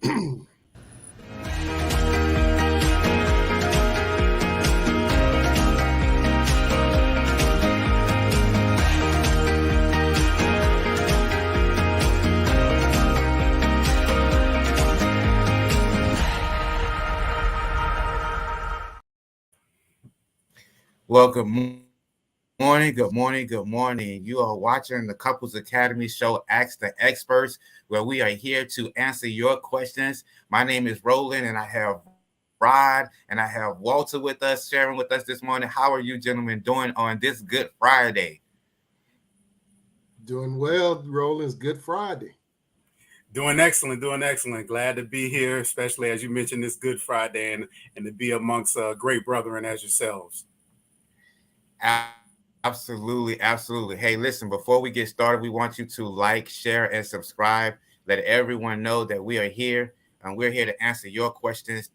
Well, good morning, good morning, good morning. You are watching the Couples Academy show, Ask the Experts, where we are here to answer your questions. My name is Roland, and I have Rod and I have Walter with us, sharing with us this morning. How are you gentlemen doing on this Good Friday? Doing well, Roland's Good Friday. Doing excellent, doing excellent. Glad to be here, especially as you mentioned this Good Friday and to be amongst great brethren as yourselves. Absolutely, absolutely. Hey, listen, before we get started, we want you to like, share, and subscribe. Let everyone know that we are here and we're here to answer your questions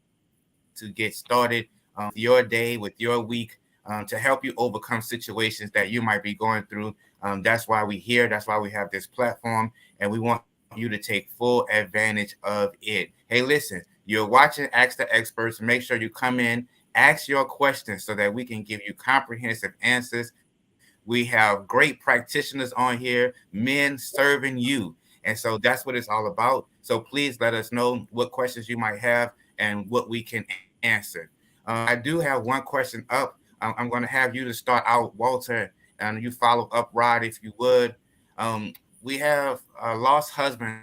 to get started with your day, with your week, to help you overcome situations that you might be going through. That's why we're here. That's why we have this platform, and we want you to take full advantage of it. Hey, listen, you're watching Ask the Experts. Make sure you come in, ask your questions so that we can give you comprehensive answers. We have great practitioners on here, men serving you. And so that's what it's all about. So please let us know what questions you might have and what we can answer. I do have one question up. I'm going to have you to start out, Walter, and you follow up, Rod, if you would. We have a lost husband,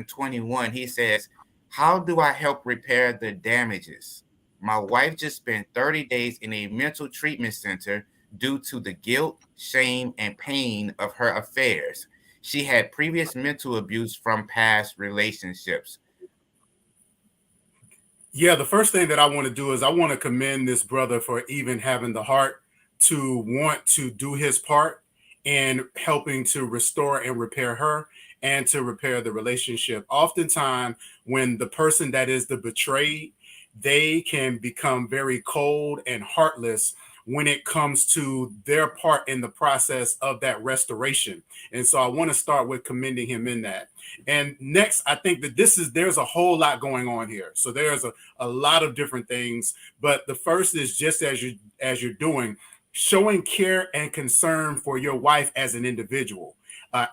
21. He says, how do I help repair the damages? My wife just spent 30 days in a mental treatment center due to the guilt, shame, and pain of her affairs. She had previous mental abuse from past relationships. Yeah, the first thing that I want to do is I want to commend this brother for even having the heart to want to do his part in helping to restore and repair her and to repair the relationship. Oftentimes, when the person that is the betrayed, they can become very cold and heartless when it comes to their part in the process of that restoration. And so I want to start with commending him in that. And next, I think that there's a whole lot going on here. So there's a lot of different things, but the first is just as you're doing, showing care and concern for your wife as an individual.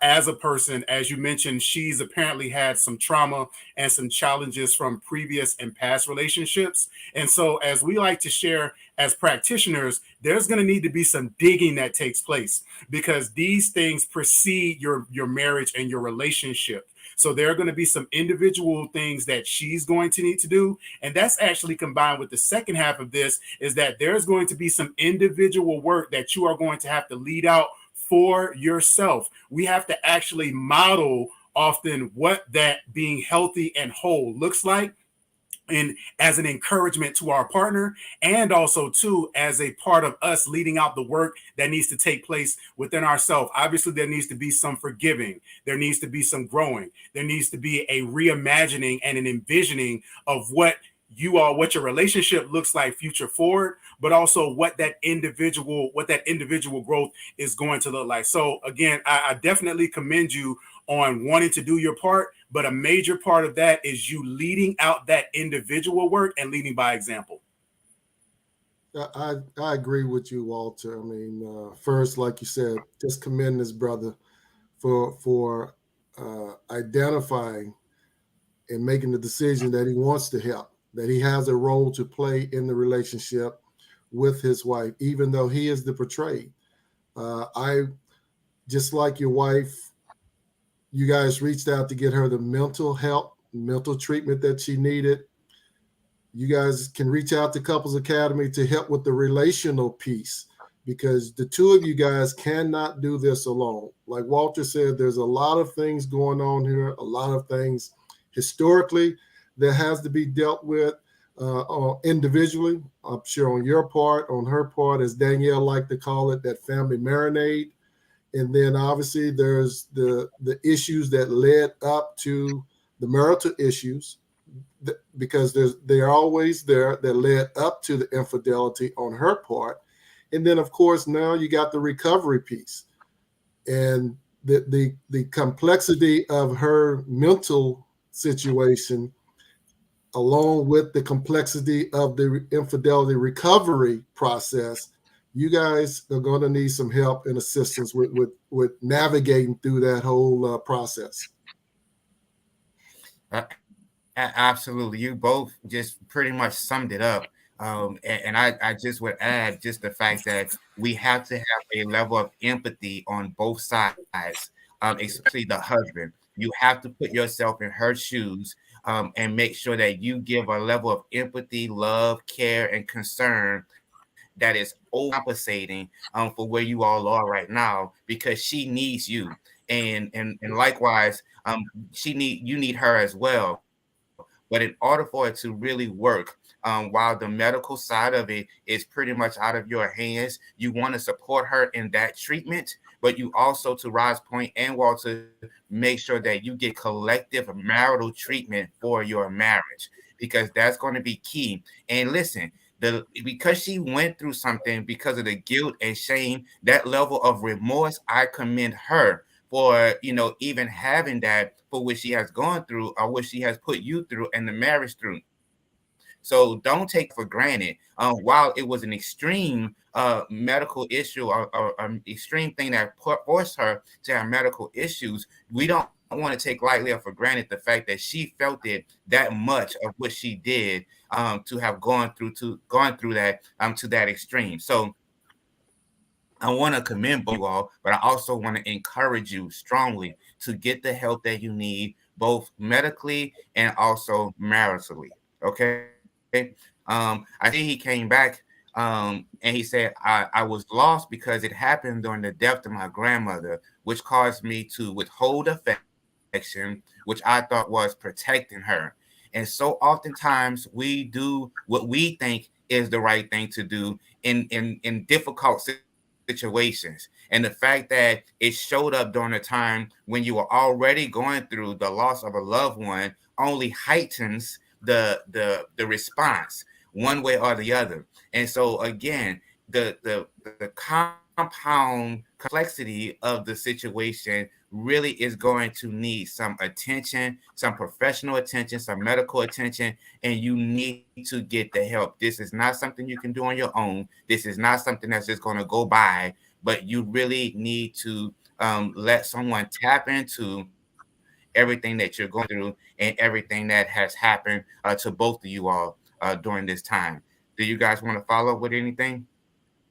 As a person, as you mentioned, she's apparently had some trauma and some challenges from previous and past relationships. And so, as we like to share as practitioners, there's going to need to be some digging that takes place because these things precede your marriage and your relationship. So there are going to be some individual things that she's going to need to do. And that's actually combined with the second half of this is that there's going to be some individual work that you are going to have to lead out for yourself. We have to actually model often what that being healthy and whole looks like, and as an encouragement to our partner, and also too as a part of us leading out the work that needs to take place within ourselves. Obviously, there needs to be some forgiving, there needs to be some growing, there needs to be a reimagining and an envisioning of what your relationship looks like future forward, but also what that individual growth is going to look like. So again, I definitely commend you on wanting to do your part, but a major part of that is you leading out that individual work and leading by example. I agree with you, Walter. I mean, first, like you said, just commend this brother for identifying and making the decision that he wants to help, that he has a role to play in the relationship with his wife, even though he is the betrayed. I just like your wife. You guys reached out to get her the mental help, mental treatment that she needed. You guys can reach out to Couples Academy to help with the relational piece because the two of you guys cannot do this alone. Like Walter said, there's a lot of things going on here, a lot of things historically that has to be dealt with individually. I'm sure on your part, on her part, as Danielle liked to call it, that family marinade. And then obviously there's the issues that led up to the marital issues because they're always there that led up to the infidelity on her part. And then, of course, now you got the recovery piece and the complexity of her mental situation along with the complexity of the infidelity recovery process, you guys are going to need some help and assistance with navigating through that whole process. Absolutely. You both just pretty much summed it up. And I just would add just the fact that we have to have a level of empathy on both sides, especially the husband. You have to put yourself in her shoes, and make sure that you give a level of empathy, love, care, and concern that is overcompensating for where you all are right now, because she needs you. And likewise, you need her as well. But in order for it to really work, while the medical side of it is pretty much out of your hands, you want to support her in that treatment, but you also, to Rod's point and Walter, make sure that you get collective marital treatment for your marriage, because that's going to be key. And listen, because she went through something, because of the guilt and shame, that level of remorse, I commend her for, even having that, for what she has gone through or what she has put you through and the marriage through. So don't take that for granted. While it was an extreme medical issue, or extreme thing that forced her to have medical issues, we don't want to take lightly or for granted the fact that she felt it that much of what she did, to have gone through that, to that extreme. So I want to commend both you all, but I also want to encourage you strongly to get the help that you need, both medically and also maritally. Okay. I see he came back, and he said, I was lost because it happened during the death of my grandmother, which caused me to withhold affection, which I thought was protecting her. And so oftentimes we do what we think is the right thing to do in difficult situations. And the fact that it showed up during a time when you were already going through the loss of a loved one only heightens the response one way or the other. And so again, the compound complexity of the situation really is going to need some attention, some professional attention, some medical attention, and you need to get the help. This is not something you can do on your own. This is not something that's just going to go by, but you really need to let someone tap into everything that you're going through and everything that has happened to both of you all during this time. Do you guys want to follow up with anything?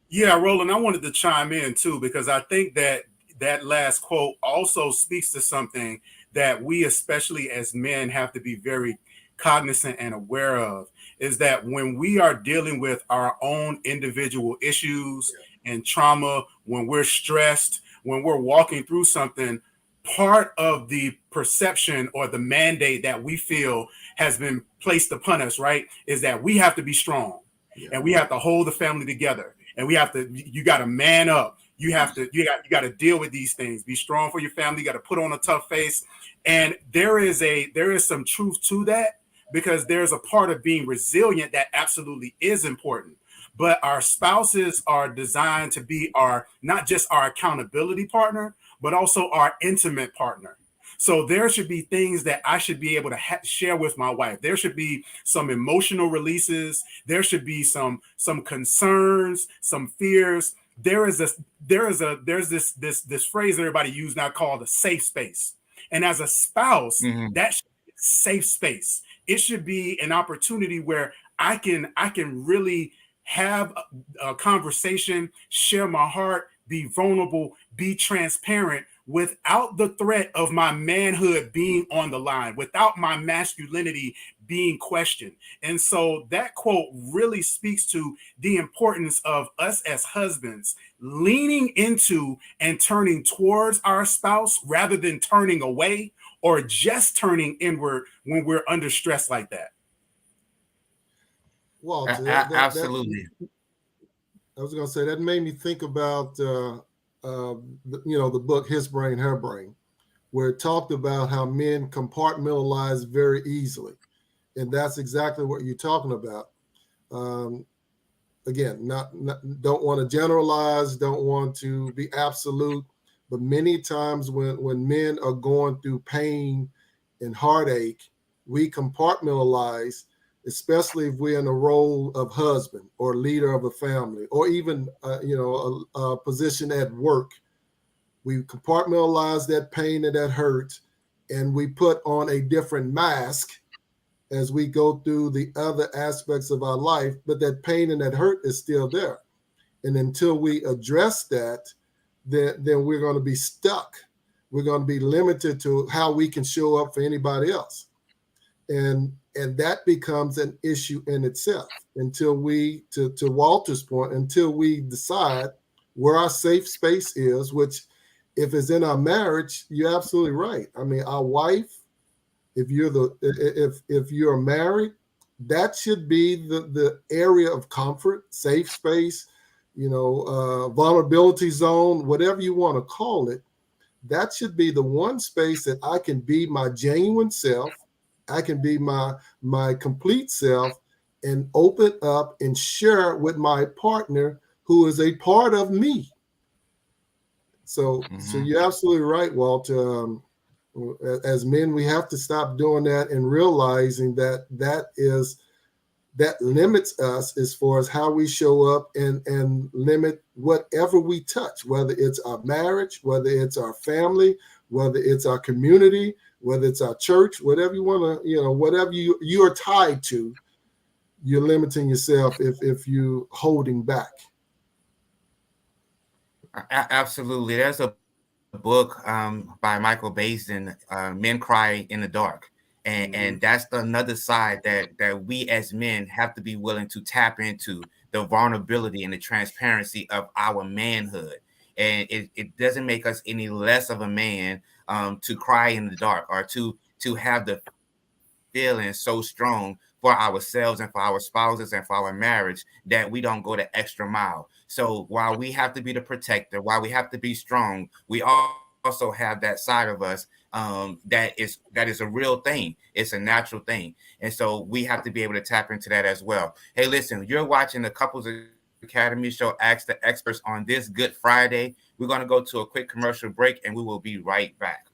Yeah, Roland, I wanted to chime in too, because I think that that last quote also speaks to something that we, especially as men, have to be very cognizant and aware of, is that when we are dealing with our own individual issues and trauma, when we're stressed, when we're walking through something, part of the perception or the mandate that we feel has been placed upon us, right, is that we have to be strong, and we have to hold the family together, and you got to man up. You got to deal with these things. Be strong for your family. You got to put on a tough face. And there is some truth to that, because there's a part of being resilient that absolutely is important. But our spouses are designed to be not just our accountability partner, but also our intimate partner. So there should be things that I should be able to share with my wife. There should be some emotional releases. There should be some concerns, some fears. There's this phrase everybody use now called a safe space. And as a spouse, Mm-hmm. that should be a safe space. It should be an opportunity where I can really have a conversation, share my heart, be vulnerable, be transparent, without the threat of my manhood being on the line, without my masculinity being questioned. And so that quote really speaks to the importance of us as husbands leaning into and turning towards our spouse rather than turning away or just turning inward when we're under stress like that. Walter, Absolutely. I was going to say that made me think about the book His Brain, Her Brain, where it talked about how men compartmentalize very easily, and that's exactly what you're talking about. Um, Again, not don't want to generalize, don't want to be absolute, but many times when men are going through pain and heartache, we compartmentalize especially if we're in a role of husband or leader of a family, or even a position at work. We compartmentalize that pain and that hurt, and we put on a different mask as we go through the other aspects of our life. But that pain and that hurt is still there, and until we address that, then we're going to be stuck. We're going to be limited to how we can show up for anybody else, and that becomes an issue in itself until we, to Walter's point, until we decide where our safe space is. Which, if it's in our marriage, you're absolutely right. I mean, our wife, if you're married, that should be the area of comfort, safe space, vulnerability zone, whatever you want to call it. That should be the one space that I can be my genuine self. I can be my complete self, and open up and share with my partner who is a part of me. So you're absolutely right, Walter. As men, we have to stop doing that and realizing that that limits us as far as how we show up, and limit whatever we touch, whether it's our marriage, whether it's our family, whether it's our community, whether it's our church, whatever you want to, whatever you are tied to, you're limiting yourself if you holding back. Absolutely. There's a book by Michael Basin, Men Cry in the Dark. And that's another side that we as men have to be willing to tap into, the vulnerability and the transparency of our manhood. And it doesn't make us any less of a man to cry in the dark, or to have the feeling so strong for ourselves and for our spouses and for our marriage that we don't go the extra mile. So while we have to be the protector, while we have to be strong, we also have that side of us that is a real thing. It's a natural thing. And so we have to be able to tap into that as well. Hey, listen, you're watching the Couples Academy show, Ask the Experts, on this Good Friday. We're going to go to a quick commercial break, and we will be right back.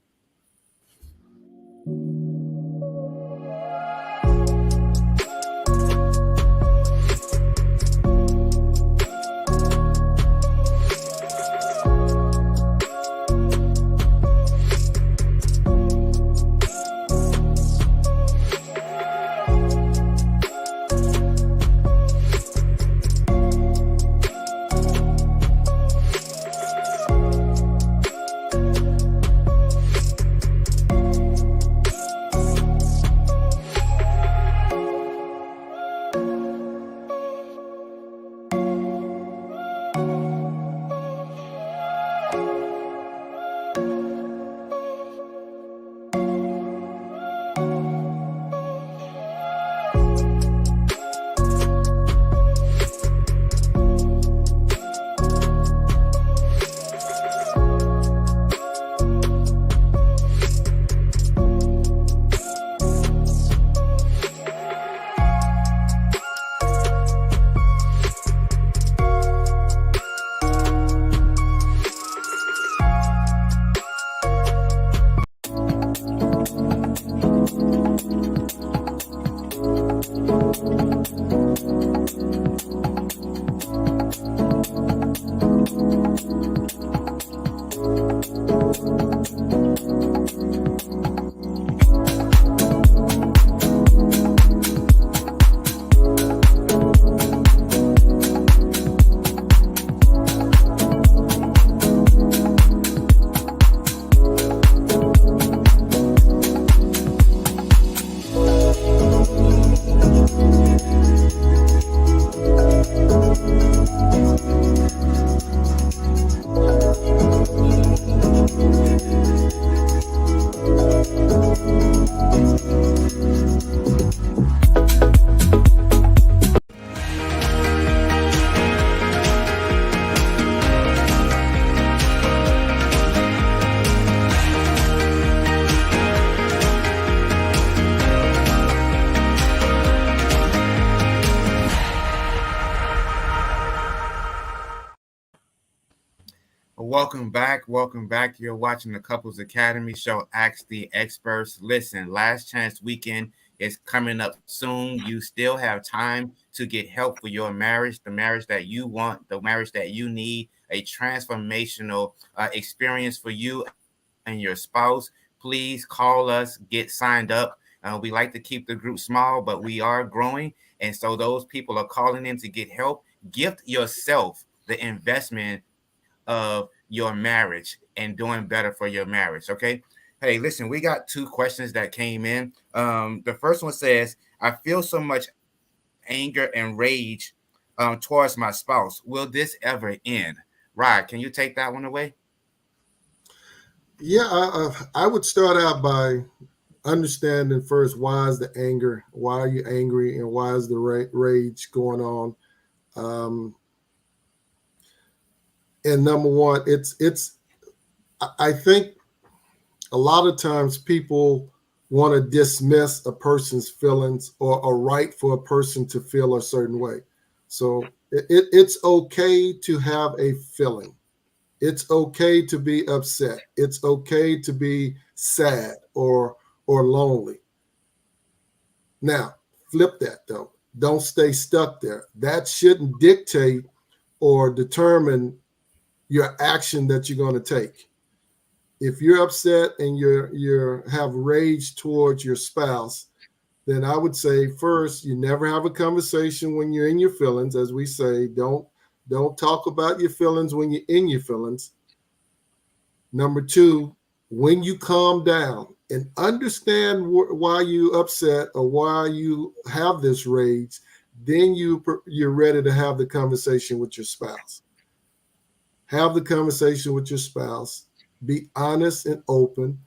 Welcome back. Welcome back. You're watching the Couples Academy show, Ask the Experts. Listen, Last Chance Weekend is coming up soon. You still have time to get help for your marriage, the marriage that you want, the marriage that you need, a transformational experience for you and your spouse. Please call us, get signed up. We like to keep the group small, but we are growing. And so those people are calling in to get help. Gift yourself the investment of your marriage and doing better for your marriage. Okay. Hey, listen, we got two questions that came in. The first one says, I feel so much anger and rage towards my spouse. Will this ever end? Rod, can you take that one away? Yeah, I would start out by understanding first why is the anger, why are you angry, and why is the rage going on. Um, and number one, it's I think a lot of times people want to dismiss a person's feelings or a right for a person to feel a certain way. So it's okay to have a feeling. It's okay to be upset. It's okay to be sad or lonely. Now, flip that though. Don't stay stuck there. That shouldn't dictate or determine your action that you're going to take. If you're upset and you're have rage towards your spouse, then I would say first, you never have a conversation when you're in your feelings. As we say, don't talk about your feelings when you're in your feelings. Number two, when you calm down and understand why you upset or why you have this rage, then you're ready to have the conversation with your spouse. Have the conversation with your spouse. Be honest and open.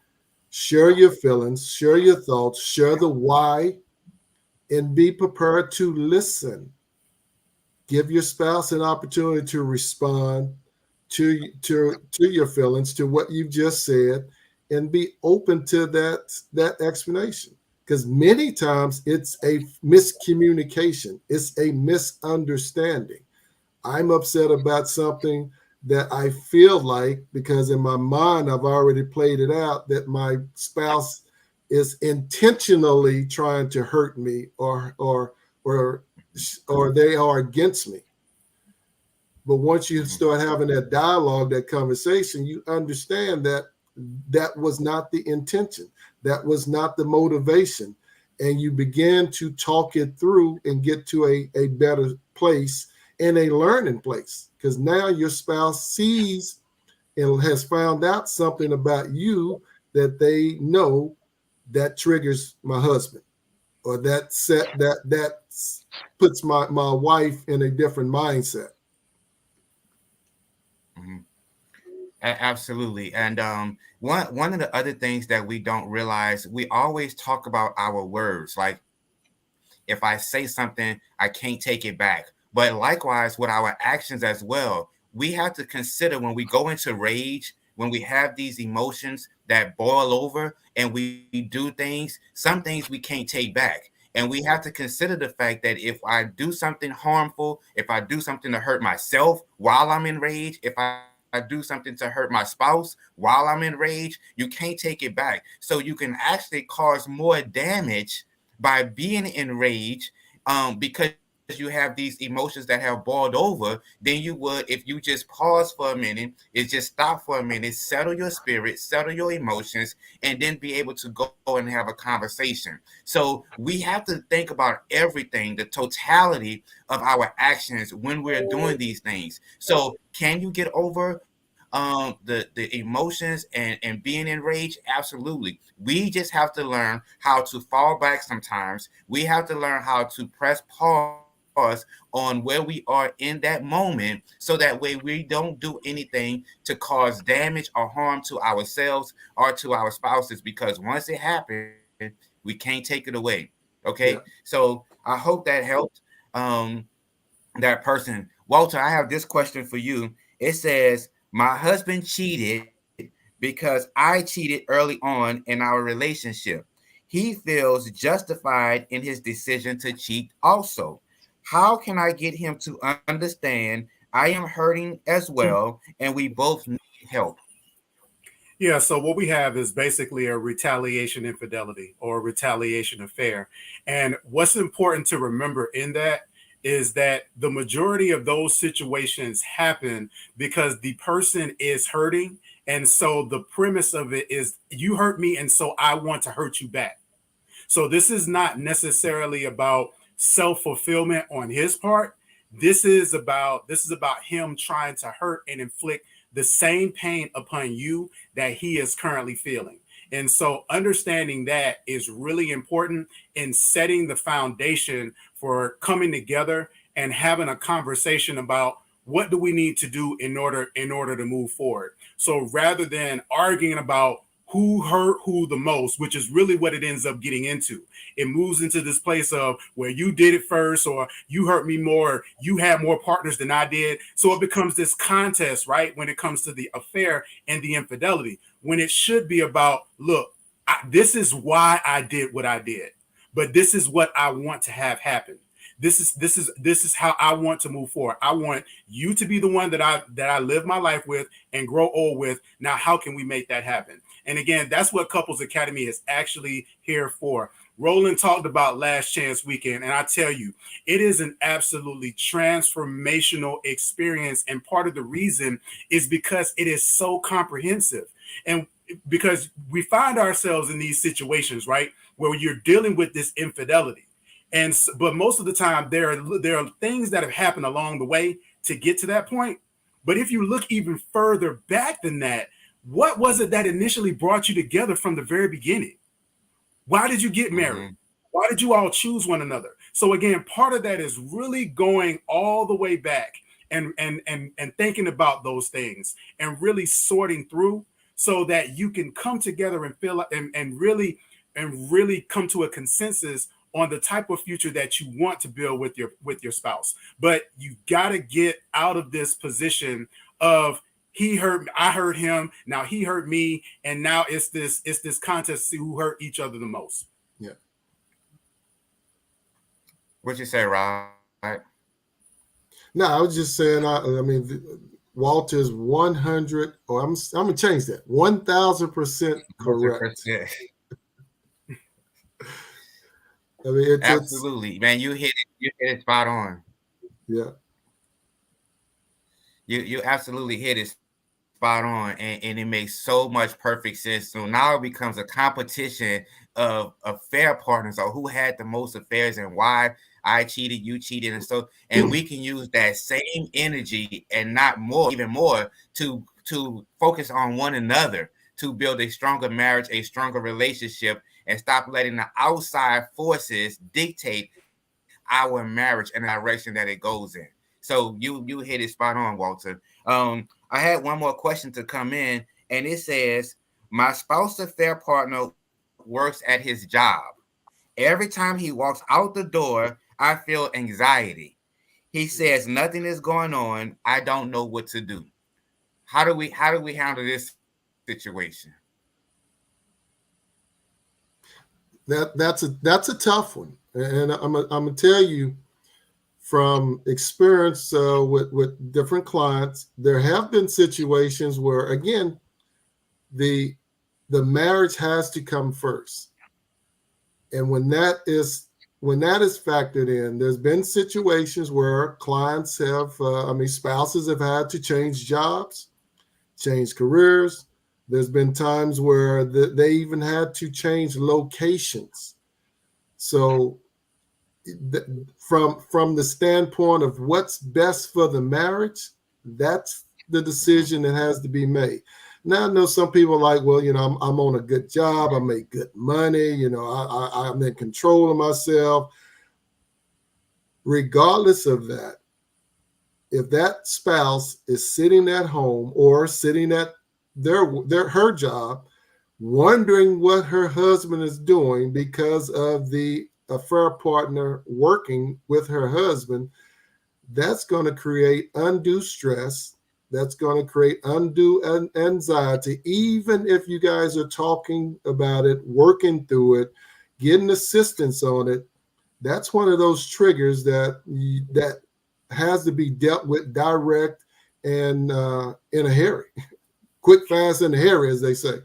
Share your feelings, share your thoughts, share the why, and be prepared to listen. Give your spouse an opportunity to respond to your feelings, to what you've just said, and be open to that explanation. Because many times it's a miscommunication, it's a misunderstanding. I'm upset about something that I feel like, because in my mind I've already played it out, that my spouse is intentionally trying to hurt me or or they are against me. But once you Mhm. start having that dialogue, that conversation, you understand that that was not the intention, that was not the motivation. And you begin to talk it through and get to a better place and a learning place. Because now your spouse sees and has found out something about you that they know that triggers my husband, or that puts my wife in a different mindset. Mhm. Absolutely. And one of the other things that we don't realize, we always talk about our words. Like if I say something, I can't take it back. But likewise with our actions as well, we have to consider when we go into rage, when we have these emotions that boil over and we do things, some things we can't take back. And we have to consider the fact that if I do something harmful, if I do something to hurt myself while I'm in rage, if I do something to hurt my spouse while I'm in rage, you can't take it back. So you can actually cause more damage by being enraged, because you have these emotions that have boiled over than you would if you just pause for a minute, is just stop for a minute, settle your spirit, settle your emotions, and then be able to go and have a conversation. So we have to think about everything, the totality of our actions when we're doing these things. So can you get over the emotions and being enraged? Absolutely. We just have to learn how to fall back sometimes. We have to learn how to press pause on where we are in that moment, so that way we don't do anything to cause damage or harm to ourselves or to our spouses, because once it happens, we can't take it away. Okay, Yeah. so I hope that helped. um that person. Walter, I have this question for you. It says, my husband cheated because I cheated early on in our relationship. He feels justified in his decision to cheat also. How can I get him to understand I am hurting as well and we both need help? Yeah, so what we have is basically a retaliation infidelity or a retaliation affair. And what's important to remember in that is that the majority of those situations happen because the person is hurting. And so the premise of it is you hurt me, and so I want to hurt you back. So this is not necessarily about self-fulfillment on his part. This is about him trying to hurt and inflict the same pain upon you that he is currently feeling. And so understanding that is really important in setting the foundation for coming together and having a conversation about what do we need to do in order to move forward. So rather than arguing about who hurt who the most, which is really what it ends up getting into. It moves into this place of where you did it first, or you hurt me more, you had more partners than I did. So it becomes this contest, right? When it comes to the affair and the infidelity, when it should be about, look, this is why I did what I did, but this is what I want to have happen. This is how I want to move forward. I want you to be the one that I live my life with and grow old with. Now, how can we make that happen? And again, that's what Couples Academy is actually here for. Roland talked about Last Chance Weekend, and I tell you, it is an absolutely transformational experience. And part of the reason is because it is so comprehensive. And because we find ourselves in these situations, right, where you're dealing with this infidelity. But most of the time, there are things that have happened along the way to get to that point. But if you look even further back than that, what was it that initially brought you together from the very beginning? Why did you get married? Mhm. Why did you all choose one another? So again, part of that is really going all the way back and thinking about those things and really sorting through so that you can come together and feel and really come to a consensus on the type of future that you want to build with your spouse. But you got to get out of this position of he hurt me, I hurt him, now he hurt me, and now it's this contest to see who hurt each other the most. Yeah. What you say, Rod? No, I was just saying. I mean, Walter's 100, or I'm gonna change that. 1,000% correct. 100%. I mean, it's Absolutely, man. You hit it spot on. yeah. You absolutely hit it spot on, and it makes so much perfect sense. So now it becomes a competition of affair partners, or who had the most affairs and why. I cheated, you cheated, and we can use that same energy and not more, even more, to focus on one another, to build a stronger marriage, a stronger relationship, and stop letting the outside forces dictate our marriage and the direction that it goes in. So you hit it spot on, Walter. I had one more question to come in, and it says, my spouse affair partner works at his job. Every time he walks out the door, I feel anxiety. He says nothing is going on. I don't know what to do. How do we handle this situation? That's a tough one, and I'm gonna tell you from experience with different clients. There have been situations where, again, the the marriage has to come first, and when that is factored in, there's been situations where clients have, spouses have had to change jobs, change careers. There's been times where they even had to change locations. So, from the standpoint of what's best for the marriage, that's the decision that has to be made. Now, I know some people are like, well, I'm on a good job, I make good money, I'm in control of myself. Regardless of that, if that spouse is sitting at home or sitting at her job, wondering what her husband is doing because of the affair partner working with her husband, that's going to create undue stress. That's going to create undue anxiety, even if you guys are talking about it, working through it, getting assistance on it. That's one of those triggers that has to be dealt with direct and in a hurry. quick, fast, and hairy, as they say.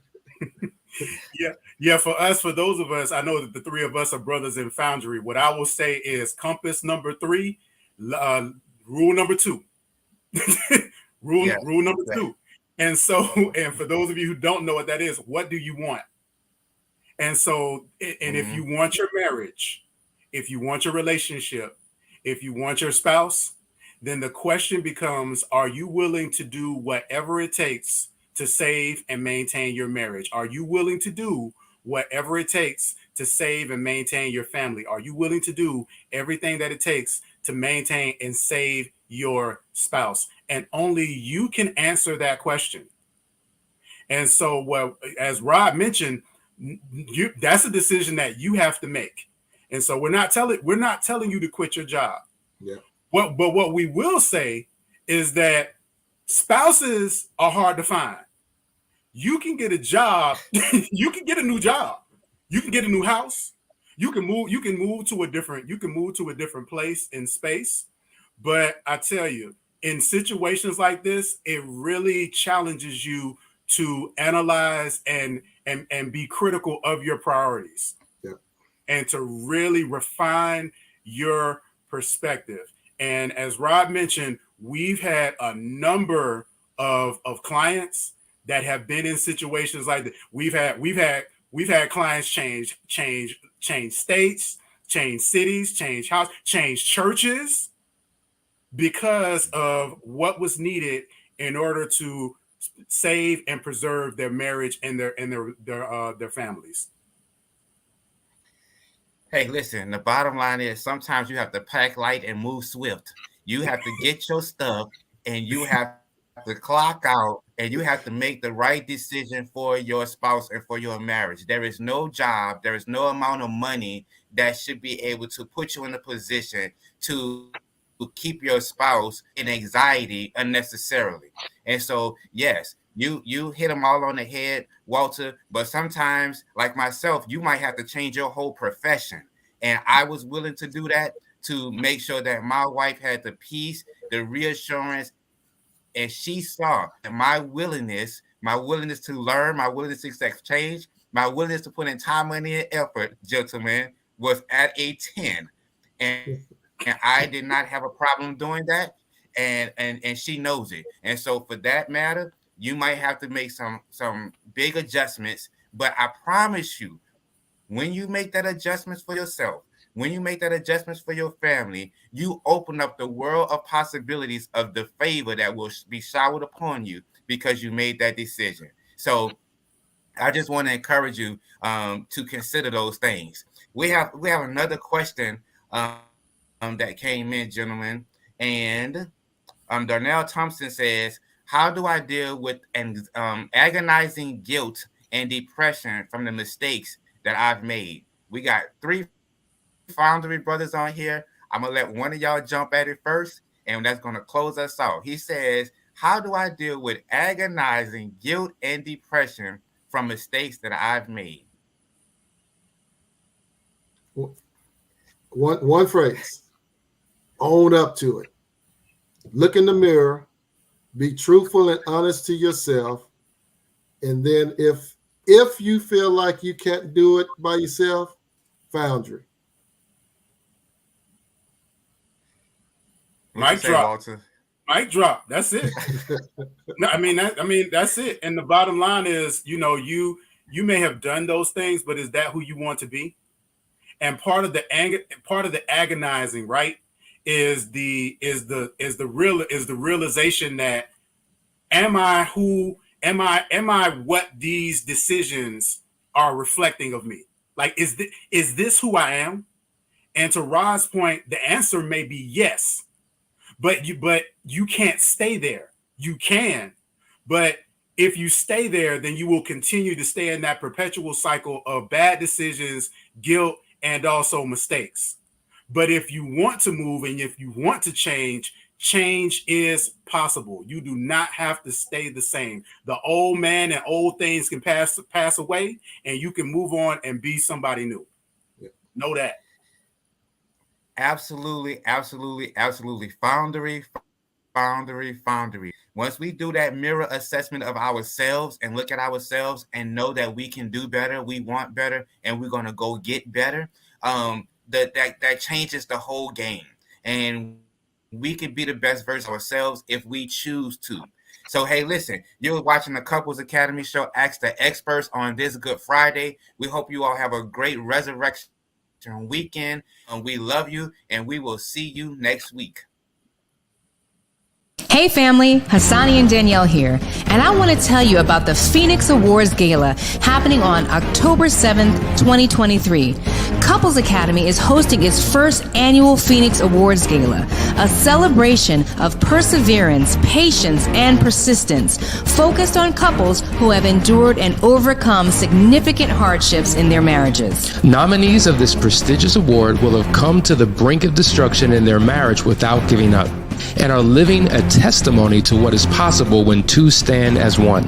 Yeah. For those of us, I know that the three of us are brothers in Foundry. What I will say is compass number 3, uh, rule number 2, Yeah. rule number 2. And so, and for those of you who don't know what that is, what do you want? And so, and if you want your marriage, if you want your relationship, if you want your spouse, then the question becomes, are you willing to do whatever it takes to save and maintain your marriage? Are you willing to do whatever it takes to save and maintain your family? Are you willing to do everything that it takes to maintain and save your spouse? And only you can answer that question. And so, well, as Rod mentioned, that's a decision that you have to make. And so we're not telling you to quit your job. Yeah. But what we will say is that spouses are hard to find. You can get a job, you can get a new job, you can get a new house, you can move to a different place in space. But I tell you, in situations like this, it really challenges you to analyze and be critical of your priorities, Yeah. and to really refine your perspective. And as Rob mentioned, we've had a number of clients that have been in situations like that. We've had clients change states, change cities, change house, change churches because of what was needed in order to save and preserve their marriage and their families. Hey, listen, the bottom line is sometimes you have to pack light and move swift. You have to get your stuff and you have to clock out and you have to make the right decision for your spouse and for your marriage. There is no job, there is no amount of money that should be able to put you in a position to keep your spouse in anxiety unnecessarily. And so, yes, you hit them all on the head, Walter, but sometimes, like myself, you might have to change your whole profession. And I was willing to do that to make sure that my wife had the peace, the reassurance, and she saw that my willingness to learn, my willingness to accept change, my willingness to put in time, money, and effort, gentlemen, was at a 10. And I did not have a problem doing that. And she knows it. And so for that matter, you might have to make some big adjustments. But I promise you, when you make that adjustments for yourself, when you make that adjustments for your family, you open up the world of possibilities of the favor that will be showered upon you because you made that decision. So I just want to encourage you to consider those things. We have another question that came in, gentlemen, and Darnell Thompson says, "How do I deal with agonizing guilt and depression from the mistakes that I've made?" We got 3 Foundry brothers on here. I'm gonna let one of y'all jump at it first, and that's gonna close us off. He says, "How do I deal with agonizing guilt and depression from mistakes that I've made?" One phrase: own up to it. Look in the mirror, be truthful and honest to yourself, and then if you feel like you can't do it by yourself, Foundry. What you Mic say, drop. Walter? Mic drop. That's it. No, I mean that's it. And the bottom line is, you may have done those things, but is that who you want to be? And part of the agonizing, right, is the realization that, am I what these decisions are reflecting of me? Like, is this who I am? And to Rod's point, the answer may be yes, but you can't stay there. You can, but if you stay there, then you will continue to stay in that perpetual cycle of bad decisions, guilt, and also mistakes. But if you want to move and if you want to change, change is possible. You do not have to stay the same. The old man and old things can pass away, and you can move on and be somebody new. Yeah. Know that. Absolutely, absolutely, absolutely. Foundry, foundry, foundry. Once we do that mirror assessment of ourselves and look at ourselves and know that we can do better, we want better, and we're going to go get better, that changes the whole game. And we can be the best version of ourselves if we choose to. So, hey, listen, you're watching the Couples Academy show, Ask the Experts, on this Good Friday. We hope you all have a great resurrection weekend. We love you, and we will see you next week. Hey family, Hassani and Danielle here, and I want to tell you about the Phoenix Awards Gala happening on October 7th, 2023. Couples Academy is hosting its first annual Phoenix Awards Gala, a celebration of perseverance, patience, and persistence, focused on couples who have endured and overcome significant hardships in their marriages. Nominees of this prestigious award will have come to the brink of destruction in their marriage without giving up, and are living a testimony to what is possible when two stand as one.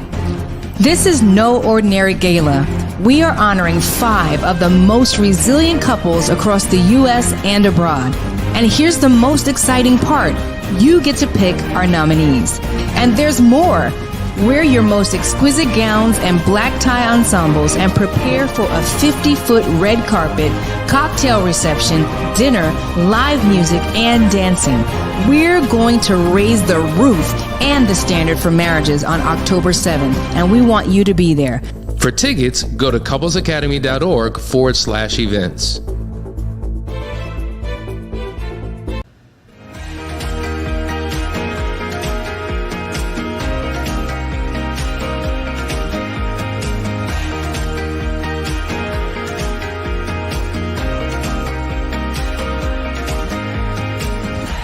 This is no ordinary gala. We are honoring 5 of the most resilient couples across the U.S. and abroad. And here's the most exciting part. You get to pick our nominees. And there's more. Wear your most exquisite gowns and black tie ensembles and prepare for a 50-foot red carpet, cocktail reception, dinner, live music, and dancing. We're going to raise the roof and the standard for marriages on October 7th, and we want you to be there. For tickets, go to couplesacademy.org/events.